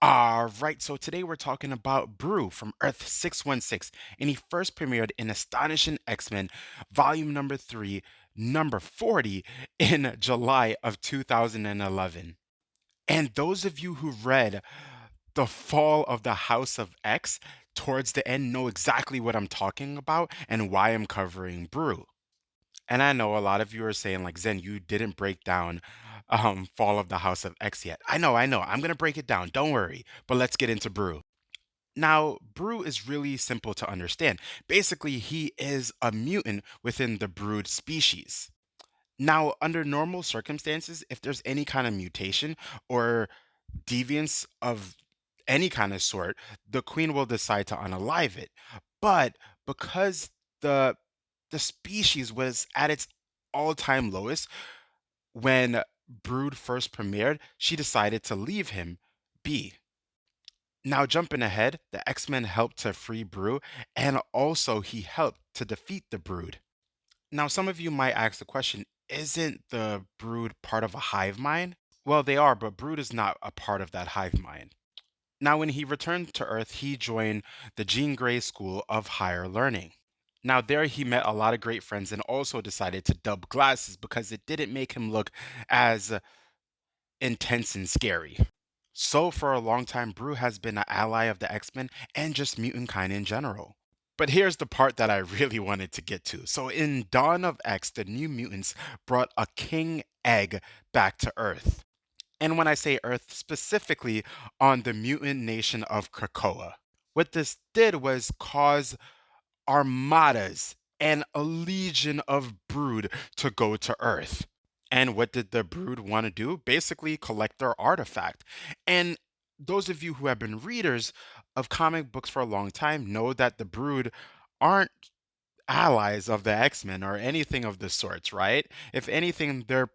All right, so today we're talking about Broo from Earth 616, and he first premiered in Astonishing X-Men, volume number 3, number 40, in July of 2011. And those of you who read The Fall of the House of X towards the end know exactly what I'm talking about and why I'm covering Broo. And I know a lot of you are saying, like, Zen, you didn't break down Fall of the House of X yet. I know. I'm gonna break it down. Don't worry. But let's get into Brew. Now, Brew is really simple to understand. Basically, he is a mutant within the brood species. Now, under normal circumstances, if there's any kind of mutation or deviance of any kind of sort, the queen will decide to unalive it. But because the the species was at its all-time lowest when Brood first premiered, she decided to leave him be. Now, jumping ahead, the X-Men helped to free Brew, and also he helped to defeat the Brood. Now, some of you might ask the question, isn't the Brood part of a hive mind? Well, they are, but Brood is not a part of that hive mind. Now, when he returned to Earth, he joined the Jean Grey School of Higher Learning. Now, there he met a lot of great friends and also decided to dub glasses because it didn't make him look as intense and scary. So, for a long time, Brew has been an ally of the X Men and just mutant kind in general. But here's the part that I really wanted to get to. So, in Dawn of X, the New Mutants brought a king egg back to Earth. And when I say Earth, specifically on the mutant nation of Krakoa. What this did was cause armadas and a legion of brood to go to Earth. And what did the brood want to do? Basically, collect their artifact. And those of you who have been readers of comic books for a long time know that the brood aren't allies of the X-Men or anything of the sorts, right? If anything, they're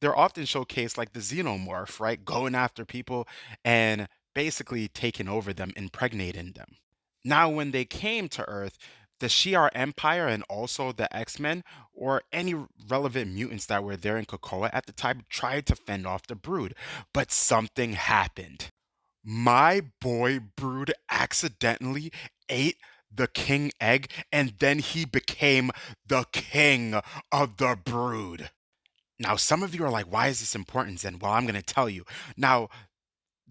often showcased like the xenomorph, right? Going after people and basically taking over them, impregnating them. Now, when they came to Earth, the Shi'ar Empire and also the X-Men or any relevant mutants that were there in Krakoa at the time tried to fend off the Brood, but something happened. My boy Brood accidentally ate the king egg and then he became the king of the Brood. Now, some of you are like, why is this important, Zen? Well, I'm going to tell you. Now,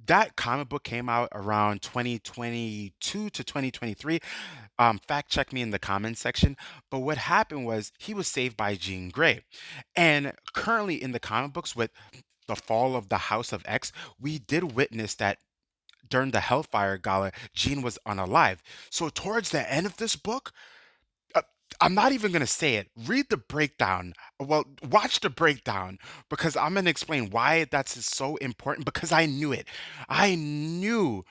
that comic book came out around 2022 to 2023. Fact check me in the comments section. But what happened was he was saved by Jean Grey. And currently in the comic books with the fall of the House of X, we did witness that during the Hellfire Gala, Jean was unalive. So towards the end of this book, uh, I'm not even going to say it. Read the breakdown. Well, watch the breakdown because I'm going to explain why that's so important because I knew it. I knew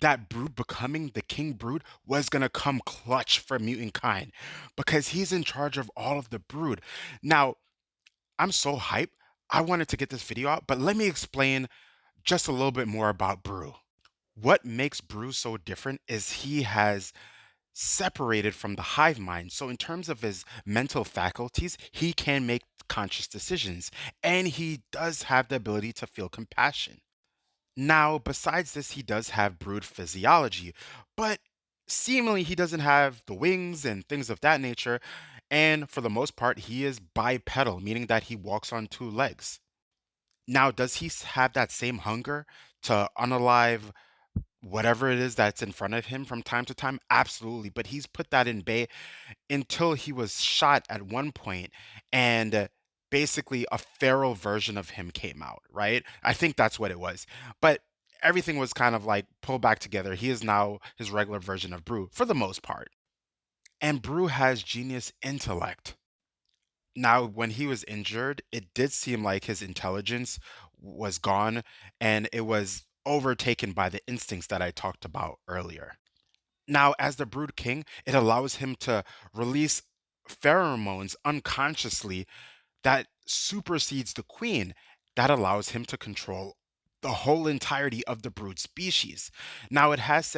that Brood becoming the King Brood was going to come clutch for mutant kind because he's in charge of all of the Brood. Now, I'm so hyped. I wanted to get this video out, but let me explain just a little bit more about Brew. What makes Brew so different is he has separated from the hive mind. So, in terms of his mental faculties, he can make conscious decisions and he does have the ability to feel compassion. Now, besides this, he does have brood physiology, but seemingly he doesn't have the wings and things of that nature. And for the most part, he is bipedal, meaning that he walks on two legs. Now, does he have that same hunger to unalive whatever it is that's in front of him from time to time? Absolutely. But he's put that in bay until he was shot at one point and basically a feral version of him came out, right? I think that's what it was. But everything was kind of like pulled back together. He is now his regular version of Brew for the most part. And Brew has genius intellect. Now, when he was injured, it did seem like his intelligence was gone and it was overtaken by the instincts that I talked about earlier. Now, as the Brood King, it allows him to release pheromones unconsciously that supersedes the Queen. That allows him to control the whole entirety of the Brood species. Now, it has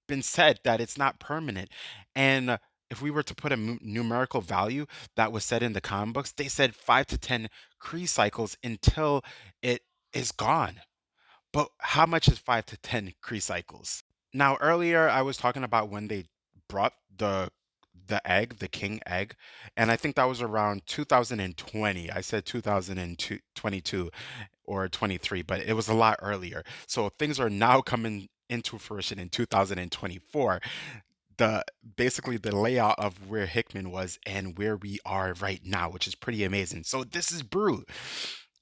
been said that it's not permanent, and if we were to put a numerical value that was said in the comic books, they said 5 to 10 Kree cycles until it is gone. But how much is 5 to 10 Kree cycles? Now, earlier I was talking about when they brought the egg, the king egg, and I think that was around 2020. I said 2022 or 23, but it was a lot earlier. So things are now coming into fruition in 2024. The basically the layout of where Hickman was and where we are right now, which is pretty amazing. So this is Brew.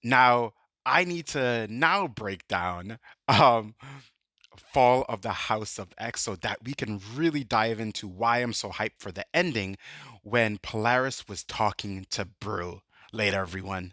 Now I need to now break down um Fall of the House of X so that we can really dive into why I'm so hyped for the ending when Polaris was talking to Brew. Later, everyone.